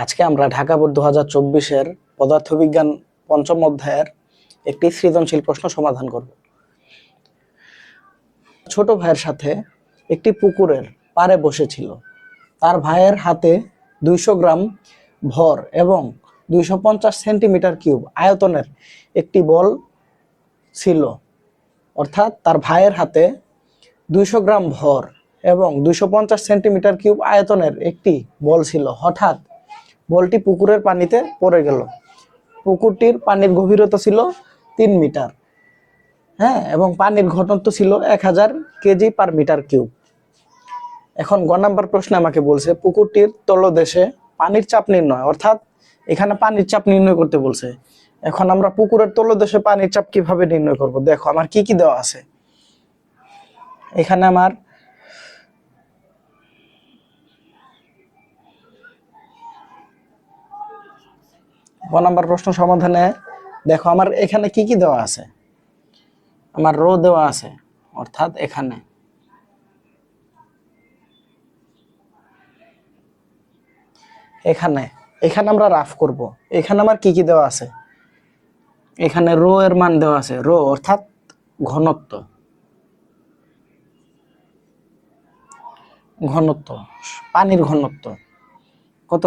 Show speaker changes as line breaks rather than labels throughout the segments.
আজকে আমরা ঢাকা বোর্ড 2024-এর পদার্থবিজ্ঞান পঞ্চম অধ্যায়ের একটি সৃজনশীল প্রশ্ন সমাধান করব। ছোট ভাইয়ের সাথে একটি পুকুরের পাড়ে বসেছিল। তার ভাইয়ের হাতে 200 গ্রাম ভর এবং 250 সেন্টিমিটার কিউব আয়তনের একটি বল ছিল। অর্থাৎ তার ভাইয়ের হাতে 200 গ্রাম ভর এবং 250 সেন্টিমিটার কিউব আয়তনের একটি বল ছিল। হঠাৎ বলটি পুকুরের পানিতে পড়ে গেল। পুকুরটির পানির গভীরতা ছিল 3 মিটার, এবং পানির ঘনত্ব ছিল 1000 কেজি পার মিটার কিউব। এখন গ নাম্বার প্রশ্নে আমাকে বলছে পুকুরটির তলদেশে পানির চাপ নির্ণয়, অর্থাৎ এখানে পানির চাপ নির্ণয় করতে বলছে। এখন আমরা পুকুরের তলদেশে পানির চাপ কিভাবে নির্ণয় করব? দেখো আমার কি কি দেওয়া আছে। এখানে আমার গ নাম্বার প্রশ্ন সমাধানে দেখো আমার এখানে কি কি দেওয়া আছে। আমার রো দেওয়া আছে, অর্থাৎ এখানে এখানে এখানে আমরা রাফ করব। এখানে আমার কি কি দেওয়া আছে। এখানে রো এর মান দেওয়া আছে, রো অর্থাৎ ঘনত্ব, পানির ঘনত্ব কত?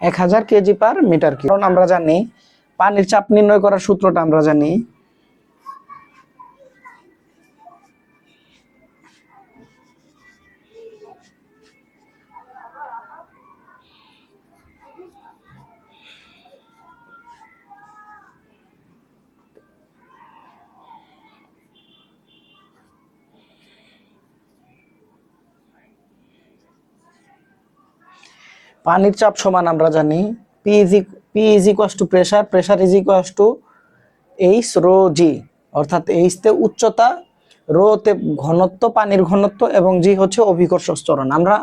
1000 কেজি পার মিটার কিউব। কারণ আমরা জানি পানির চাপ নির্ণয় করার সূত্রটা আমরা জানি পানির চাপ সমান আমরা জানি P is equals to pressure, pressure is equals to H rho G, অর্থাৎ H তে উচ্চতা, রো তে ঘনত্ব, পানির ঘনত্ব এবং জি হচ্ছে অভিকর্ষ ত্বরণ। আমরা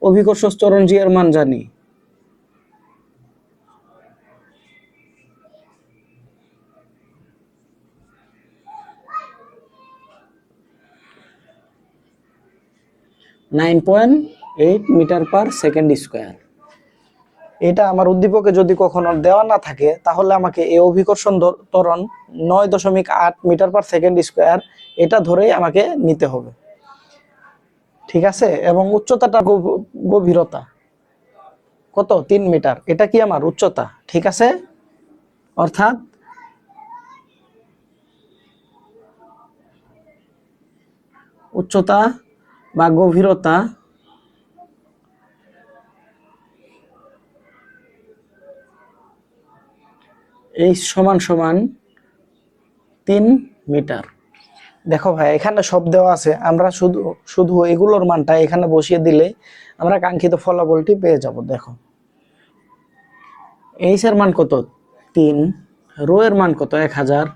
অভিকর্ষ ত্বরণ জি এর মান জানি। (9.8 মিটার পার সেকেন্ড স্কয়ার। এটা আমার উদ্দীপকে যদি কখনো দেওয়া না থাকে তাহলে আমাকে এই অভিকর্ষণ ত্বরণ 9.8 মিটার পার সেকেন্ড স্কয়ার এটা ধরেই আমাকে নিতে হবে, ঠিক আছে। এবং উচ্চতাটা গভীরতা কত? 3 মিটার। এটা কি আমার উচ্চতা, ঠিক আছে। অর্থাৎ উচ্চতা বা গভীরতা এই সমান 3 মিটার। দেখো ভাই এখানে সব দেওয়া আছে, আমরা শুধু এগুলোর মানটা এখানে বসিয়ে দিলে আমরা কাঙ্ক্ষিত ফলাফলটি পেয়ে যাব। দেখো এইচ এর মান কত? 3, রো এর মান কত? 1000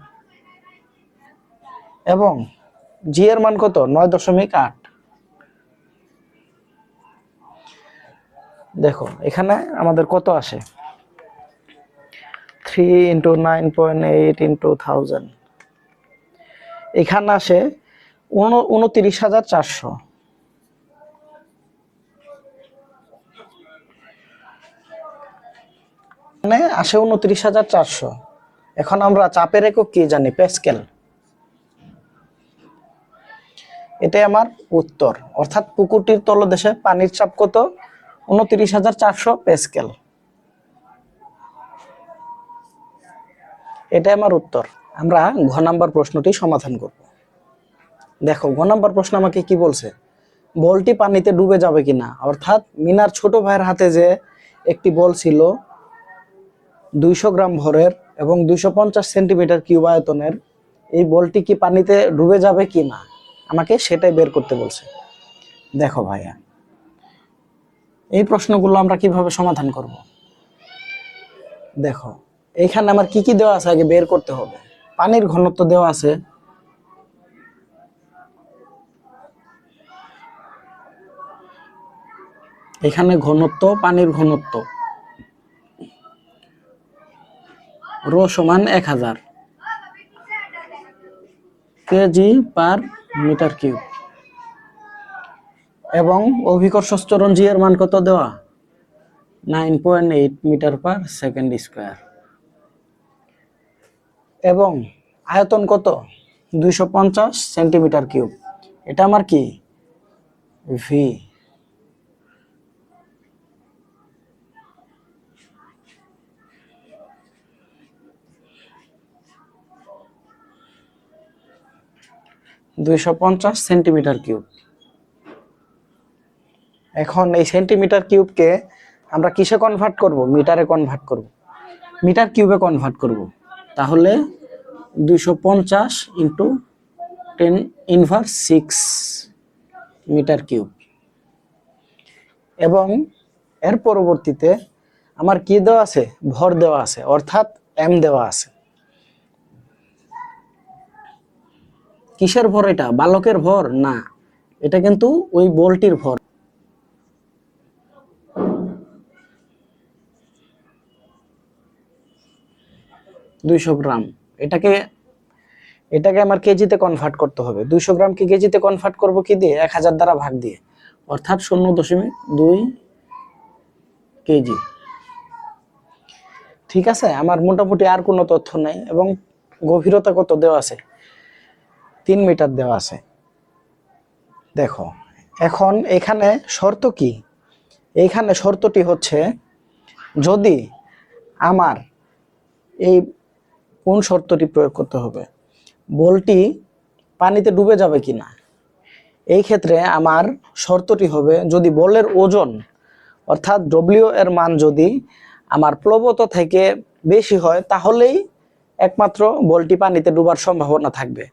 এবং জি এর মান কত? 9.8। দেখো এখানে আমাদের কত আসে? 3 × 9.8 × 1000, এখানে আসে 29,400। মানে আসে 29,400। এখন আমরা চাপের একক কি জানি? প্যাসকেল। এটাই আমার উত্তর, অর্থাৎ পুকুরটির তলদেশে পানির চাপ কত? 29,400 প্যাসকেল। এটাই আমার উত্তর। আমরা ঘ নাম্বার প্রশ্নটি সমাধান করব। দেখো ঘ নাম্বার প্রশ্ন আমাকে কি বলছে? বলটি পানিতে ডুবে যাবে কিনা, অর্থাৎ মিনার ছোট ভাইয়ের হাতে যে একটি বল ছিল 200 গ্রাম ভরের এবং 250 সেন্টিমিটার কিউব আয়তনের, এই বলটি কি পানিতে ডুবে যাবে কিনা আমাকে সেটাই বের করতে বলছে। দেখো ভাইয়া এই প্রশ্নগুলো আমরা কিভাবে সমাধান করব। দেখো এইখানে আমার কি কি দেওয়া আছে আগে বের করতে হবে। পানির ঘনত্ব দেওয়া আছে, এখানে ঘনত্ব, পানির ঘনত্ব রো সমান 1000 কেজি পার মিটার কিউব। এবং অভিকর্ষ ত্বরণ জি এর মান কত দেওয়া 9.8 মিটার পার সেকেন্ড স্কয়ার এবং আয়তন কত 250 সেন্টিমিটার কিউব। এটা আমার কি ভি। Centimetre cube. এখন এই সেন্টিমিটার কিউবকে আমরা কিসে কনভার্ট করব? মিটারে কনভার্ট করব, মিটার কিউবে কনভার্ট করব। তাহলে 250 ইন্টু 10⁻⁶ মিটার কিউব। এবং এর পরবর্তীতে আমার কি দেওয়া আছে? ভর দেওয়া আছে, অর্থাৎ এম দেওয়া আছে। কিসের ভর? এটা বালকের ভর না, এটা কিন্তু ওই বলটির ভর। দুইশো গ্রাম। এটাকে আমার কেজিতে কনভার্ট করতে হবে। 200 গ্রামকে কেজিতে কনভার্ট করব কি দিয়ে? 1000 দ্বারা ভাগ দিয়ে, অর্থাৎ 0.2 কেজি। ঠিক আছে, আমার মোটামুটি আর কোনো তথ্য নাই। এবং গভীরতা কত দেওয়া আছে? 3 মিটার দেওয়া আছে। দেখো এখন এখানে শর্ত কি? এইখানে শর্তটি হচ্ছে, যদি আমার এই কোন শর্তটি প্রয়োগ করতে হবে? বলটি পানিতে ডুবে যাবে কিনা। এই ক্ষেত্রে আমার শর্তটি হবে, যদি বলের ওজন অর্থাৎ ডব্লিউ এর মান যদি আমার প্লবতা থেকে বেশি হয়, তাহলেই একমাত্র বলটি পানিতে ডুবার সম্ভাবনা থাকবে।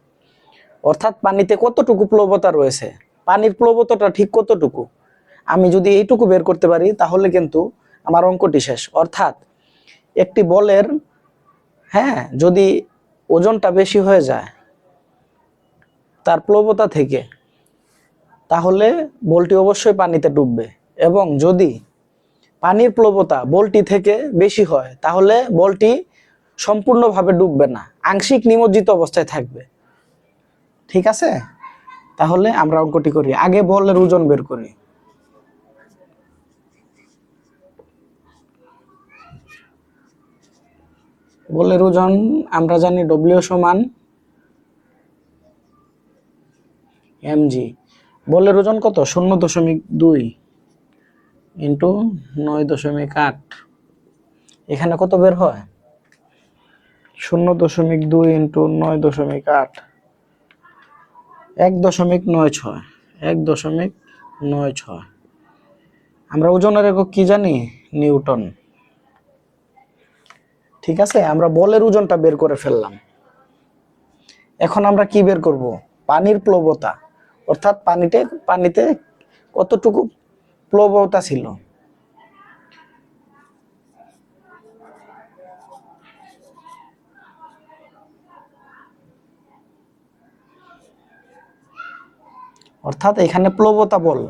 অর্থাৎ পানিতে কতটুকু প্লবতা রয়েছে, পানির প্লবতাটা ঠিক কতটুকু, আমি যদি এইটুকু বের করতে পারি, তাহলে কিন্তু আমার অঙ্কটি শেষ। অর্থাৎ একটি বলের যদি ওজনটা বেশি হয়ে যায় তার প্লবতা থেকে, তাহলে বলটি অবশ্যই পানিতে ডুববে। এবং যদি পানির প্লবতা বলটি থেকে বেশি হয়, তাহলে বলটি সম্পূর্ণভাবে ডুববে না, আংশিক নিমজ্জিত অবস্থায় থাকবে। ঠিক আছে, তাহলে আমরা অঙ্কটি করি। আগে বলের ওজন বের করি। বলের ওজন আমরা জানি ডব্লিউ সমান mg। বলের ওজন কত? 0.2 ইন্টু 9.8। এখানে কত বের হয়? 0.2 ইন্টু 9.8, 1.96। 1.96। আমরা ওজনের একক কি জানি? নিউটন। ঠিক আছে, আমরা বলের ওজনটা বের করে ফেললাম। এখন আমরা কি বের করব? পানির প্লবতা, অর্থাৎ পানিতে কতটুকু প্লবতা ছিল। অর্থাৎ এখানে প্লবতা বল,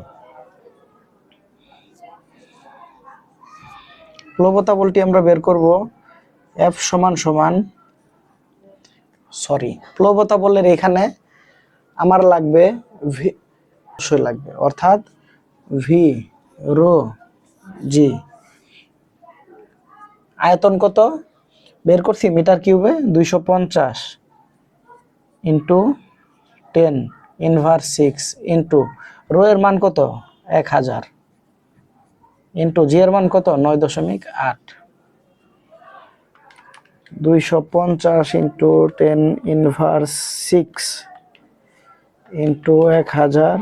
প্লবতা বলটি আমরা বের করব F প্লবতা বলের এখানে আমার লাগবে ভি, অবশ্যই লাগবে, অর্থাৎ ভি রো জি। আয়তন কত বের করছি? মিটার কিউবে 250 ইন্টু 10⁻⁶ ইন্টু রো এর মান কত? 1000 ইন্টু জি এর মান কত? 9.8। 250 ইন্টু 10⁻⁶ ইন্টু 1000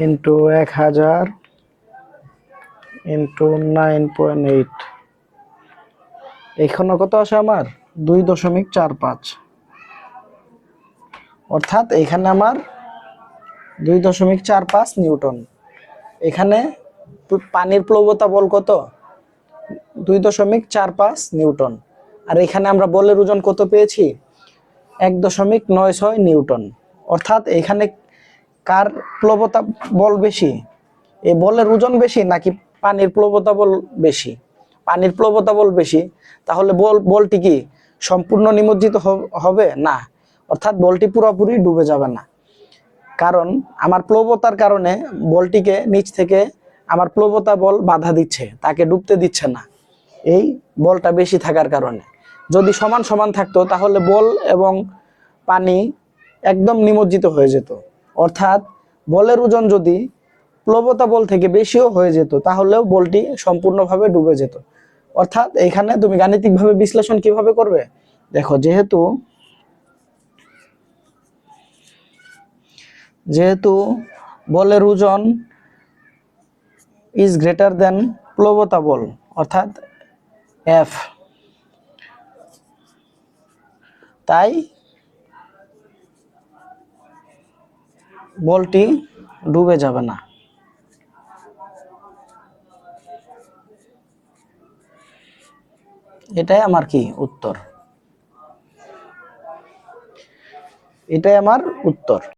ইন্টু 1000 ইন্টু 9.8। এখানে কত আসে আমার? 2.45। অর্থাৎ এখানে আমার 2.45 নিউটন। এখানে পানির প্লবতা বল কত? 2.45 নিউটন। আর এখানে আমরা বলের ওজন কত পেয়েছি? 1.96 নিউটন। অর্থাৎ এখানে কার প্লবতা বল বেশি? এই বলের ওজন বেশি নাকি পানির প্লবতা বল বেশি? পানির প্লবতা বল বেশি, তাহলে বলটি কি সম্পূর্ণ নিমজ্জিত হবে না, অর্থাৎ বলটি পুরোপুরি ডুবে যাবে না। কারণ আমার প্লবতার কারণে বলটিকে নিচ থেকে আমার প্লবতা বল বাধা দিচ্ছে, তাকে ডুবতে দিচ্ছে না, এই বলটা বেশি থাকার কারণে। যদি সমান সমান থাকতো তাহলে বল এবং পানি একদম নিমজ্জিত হয়ে যেত। অর্থাৎ বলের ওজন যদি প্লবতা বল থেকে বেশিও হয়ে যেত তাহলেও বলটি সম্পূর্ণভাবে ডুবে যেত। অর্থাৎ এখানে তুমি গাণিতিকভাবে বিশ্লেষণ কিভাবে করবে, দেখো যেহেতু বলের ওজন ইজ গ্রেটার দেন প্লবতা বল, অর্থাৎ এফ, তাই বলটি ডুবে যাবে না। এটাই আমার কি উত্তর, এটাই আমার উত্তর।